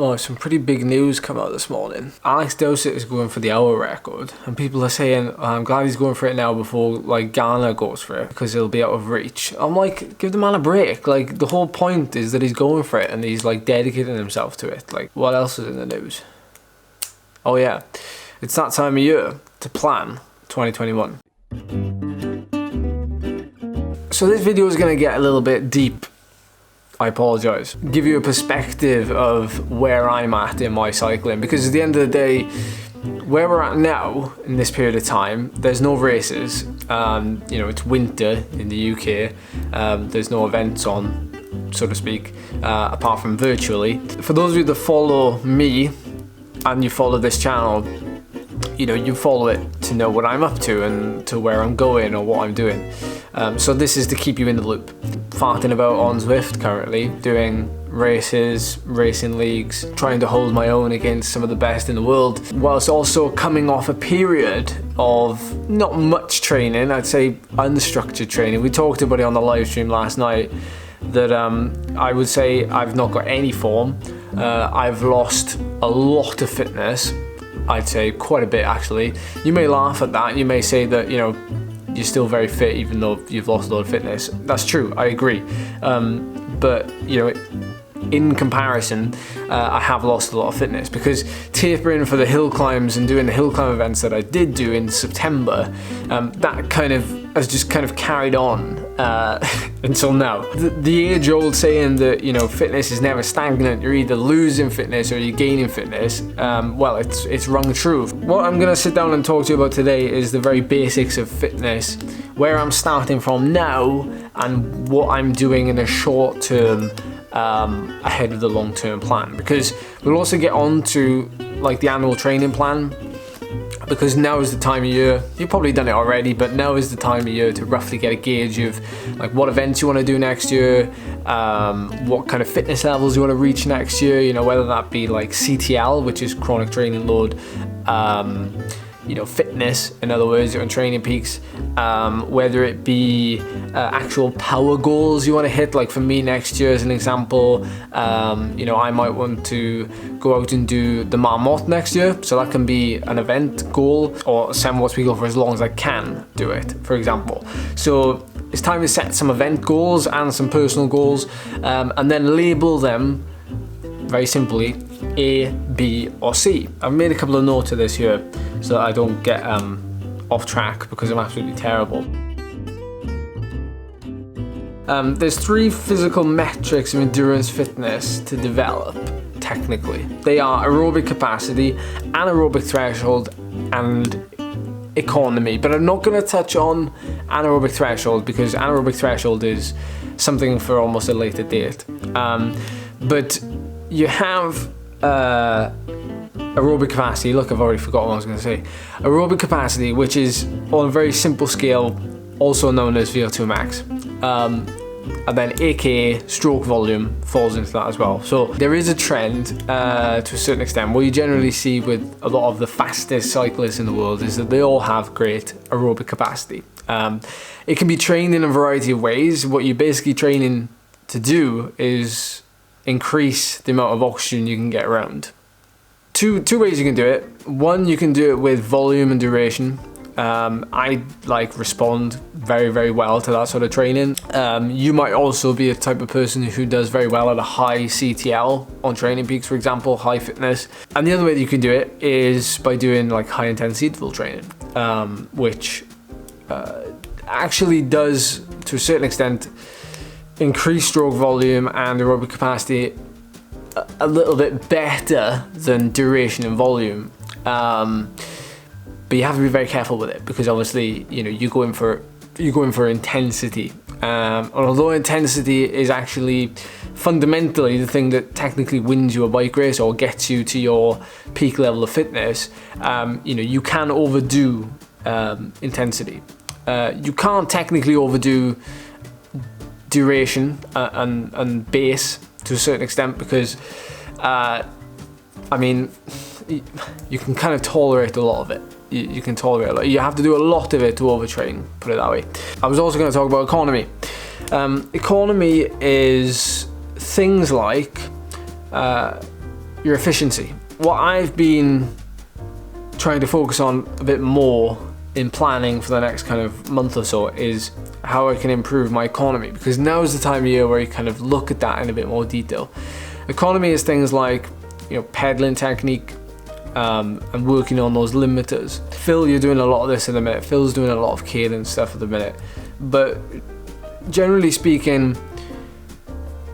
Oh, some pretty big news come out this morning. Alex Dowsett is going for the hour record, and people are saying, I'm glad he's going for it now before like Ghana goes for it, because it'll be out of reach. I'm like, give the man a break. Like, the whole point is that he's going for it and he's like dedicating himself to it. Like, what else is in the news? Oh yeah, it's that time of year to plan 2021. So this video is going to get a little bit deep. I apologise. Give you a perspective of where I'm at in my cycling, because at the end of the day, where we're at now in this period of time, there's no races. You know, it's winter in the UK. There's no events on, so to speak, apart from virtually. For those of you that follow me and you follow this channel, you know, you follow it to know what I'm up to and to where I'm going or what I'm doing. So this is to keep you in the loop. Farting about on Zwift currently, doing races, racing leagues, trying to hold my own against some of the best in the world, whilst also coming off a period of not much training, I'd say unstructured training. We talked about it on the live stream last night, that I would say I've not got any form. I've lost a lot of fitness. I'd say quite a bit actually. You may laugh at that, you may say that, you know, you're still very fit even though you've lost a lot of fitness. That's true, I agree. But, you know, in comparison, I have lost a lot of fitness, because tapering for the hill climbs and doing the hill climb events that I did do in September, that kind of has just kind of carried on until now. The age-old saying that, you know, fitness is never stagnant, you're either losing fitness or you're gaining fitness, well, it's rung true. What I'm gonna sit down and talk to you about today is the very basics of fitness, where I'm starting from now and what I'm doing in the short term ahead of the long-term plan, because we'll also get on to like the annual training plan, because now is the time of year, you've probably done it already, but now is the time of year to roughly get a gauge of like what events you want to do next year, what kind of fitness levels you want to reach next year, you know, whether that be like CTL, which is chronic training load, you know, fitness, in other words, on training peaks, whether it be actual power goals you want to hit. Like for me next year as an example, you know, I might want to go out and do the Marmot next year, so that can be an event goal, or send what we go for as long as I can do it, for example. So it's time to set some event goals and some personal goals, and then label them very simply A, B or C. I've made a couple of notes of this here so that I don't get off track, because I'm absolutely terrible. There's 3 physical metrics of endurance fitness to develop, technically. They are aerobic capacity, anaerobic threshold, and economy. But I'm not going to touch on anaerobic threshold, because anaerobic threshold is something for almost a later date. But you have aerobic capacity. Look, I've already forgotten what I was going to say. Aerobic capacity, which is on a very simple scale, also known as VO2 max. And then aka stroke volume falls into that as well. So there is a trend to a certain extent. What you generally see with a lot of the fastest cyclists in the world is that they all have great aerobic capacity. It can be trained in a variety of ways. What you're basically training to do is increase the amount of oxygen you can get around. Two ways you can do it. One, you can do it with volume and duration. I like respond very, very well to that sort of training. You might also be a type of person who does very well at a high CTL on training peaks, for example, high fitness. And the other way that you can do it is by doing like high intensity interval training, which actually does, to a certain extent, increase stroke volume and aerobic capacity a little bit better than duration and volume. But you have to be very careful with it, because obviously, you know, you go in for intensity. And although intensity is actually fundamentally the thing that technically wins you a bike race or gets you to your peak level of fitness, you know, you can overdo intensity. You can't technically overdo duration and base to a certain extent, because I mean, you can kind of tolerate a lot of it. You can tolerate a lot. You have to do a lot of it to overtrain, put it that way. I was also going to talk about economy. Economy is things like your efficiency. What I've been trying to focus on a bit more in planning for the next kind of month or so is how I can improve my economy, because now is the time of year where you kind of look at that in a bit more detail. Economy is things like, you know, pedaling technique, and working on those limiters. Phil, you're doing a lot of this in a minute. Phil's doing a lot of cadence stuff at the minute, but generally speaking,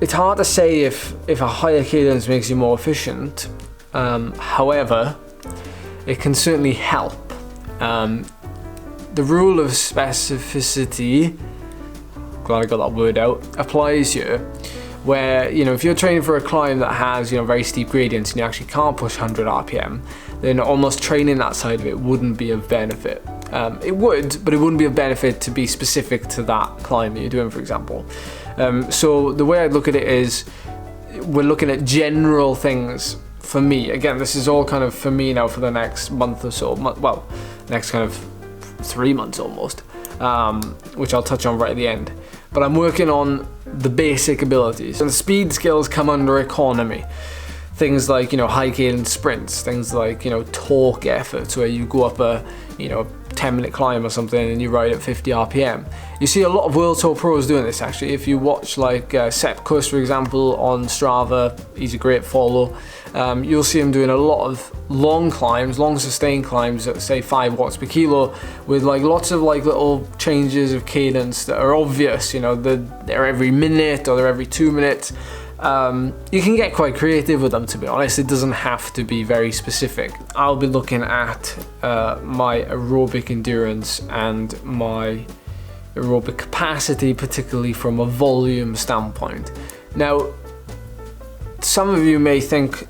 it's hard to say if a higher cadence makes you more efficient. However, it can certainly help. The rule of specificity, glad I got that word out, applies here, where, you know, if you're training for a climb that has, you know, very steep gradients and you actually can't push 100 RPM, then almost training that side of it wouldn't be of benefit. It would, but it wouldn't be of benefit to be specific to that climb that you're doing, for example. So the way I look at it is, we're looking at general things for me. Again, this is all kind of for me now for the next month or so, well, next kind of 3 months almost, which I'll touch on right at the end. But I'm working on the basic abilities. And the speed skills come under economy. Things like, you know, high cadence sprints, things like, you know, torque efforts, where you go up a, you know, 10-minute climb or something and you ride at 50 RPM. You see a lot of World Tour pros doing this, actually. If you watch like Sepp Kuss, for example, on Strava, he's a great follow. You'll see him doing a lot of long climbs, long sustained climbs at say 5 watts per kilo, with like lots of like little changes of cadence that are obvious. You know, they're every minute or they're every 2 minutes. You can get quite creative with them, to be honest. It doesn't have to be very specific. I'll be looking at my aerobic endurance and my aerobic capacity, particularly from a volume standpoint. Now, some of you may think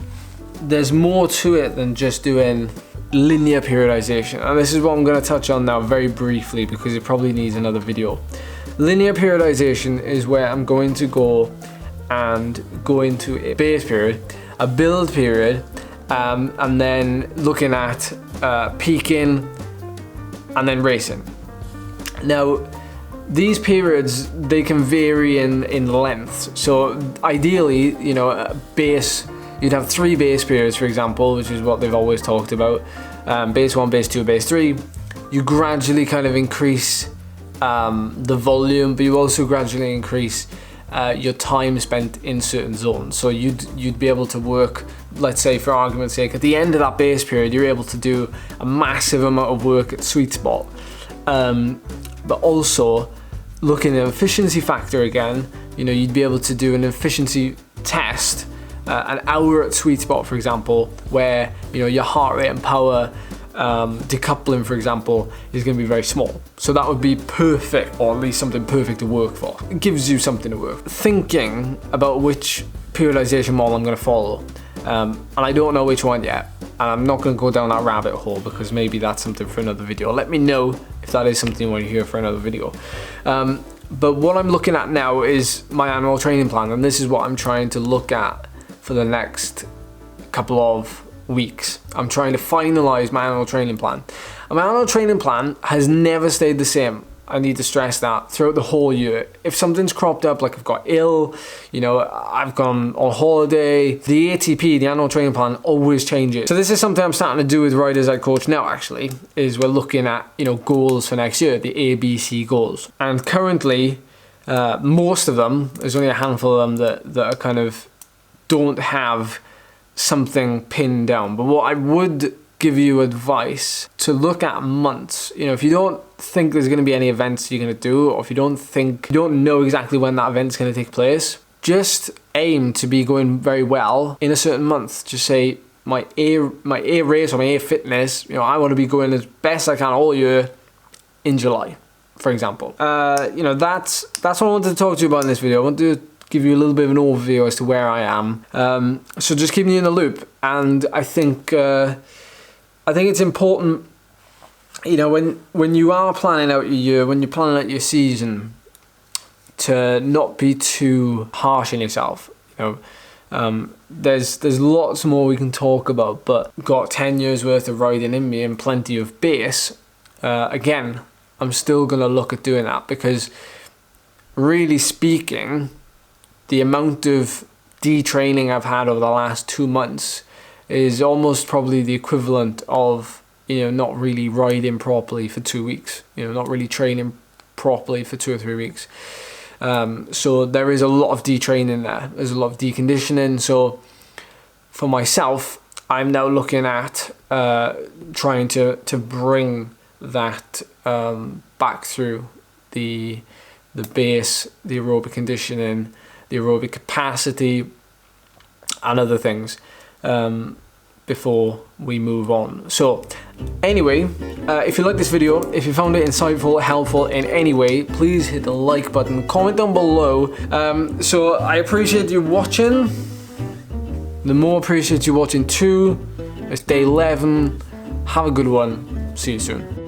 there's more to it than just doing linear periodization, and this is what I'm going to touch on now very briefly because it probably needs another video. Linear periodization is where I'm going to go and go into a base period, a build period, and then looking at peaking and then racing. Now, these periods, they can vary in length. So ideally, you know, you'd have 3 base periods, for example, which is what they've always talked about. Base 1, base 2, base 3. You gradually kind of increase the volume, but you also gradually increase your time spent in certain zones. So you'd be able to work, let's say for argument's sake, at the end of that base period, you're able to do a massive amount of work at sweet spot. But also, looking at efficiency factor again, you know, you'd be able to do an efficiency test, an hour at sweet spot, for example, where, you know, your heart rate and power decoupling, for example, is going to be very small. So that would be perfect, or at least something perfect to work for. It gives you something to work. Thinking about which periodization model I'm going to follow, and I don't know which one yet, and I'm not going to go down that rabbit hole because maybe that's something for another video. Let me know if that is something you want to hear for another video. But what I'm looking at now is my annual training plan, and this is what I'm trying to look at for the next couple of weeks. I'm trying to finalize my annual training plan. And my annual training plan has never stayed the same. I need to stress that throughout the whole year. If something's cropped up, like I've got ill, you know, I've gone on holiday, the ATP, the annual training plan, always changes. So this is something I'm starting to do with riders I coach now, actually, is we're looking at, you know, goals for next year, the ABC goals. And currently, most of them, there's only a handful of them that are kind of don't have something pinned down. But what I would give you advice to look at months. You know, if you don't think there's going to be any events you're going to do, or if you don't know exactly when that event's going to take place, just aim to be going very well in a certain month. Just say my A race or my A fitness, you know, I want to be going as best I can all year in July, for example. You know, that's what I wanted to talk to you about in this video. I want to give you a little bit of an overview as to where I am. So just keeping you in the loop. And I think it's important, you know, when you are planning out your year, when you're planning out your season, to not be too harsh on yourself. You know, there's lots more we can talk about, but got 10 years worth of riding in me and plenty of base. Again, I'm still gonna look at doing that, because really speaking, the amount of detraining I've had over the last 2 months is almost probably the equivalent of, you know, not really riding properly for 2 weeks, you know, not really training properly for 2 or 3 weeks. So there is a lot of detraining there. There's a lot of deconditioning. So for myself, I'm now looking at trying to bring that back through the base, the aerobic conditioning, the aerobic capacity, and other things before we move on. So anyway, if you like this video, if you found it insightful, helpful in any way, please hit the like button, comment down below. So I appreciate you watching. The more appreciate you watching too. It's day 11. Have a good one. See you soon.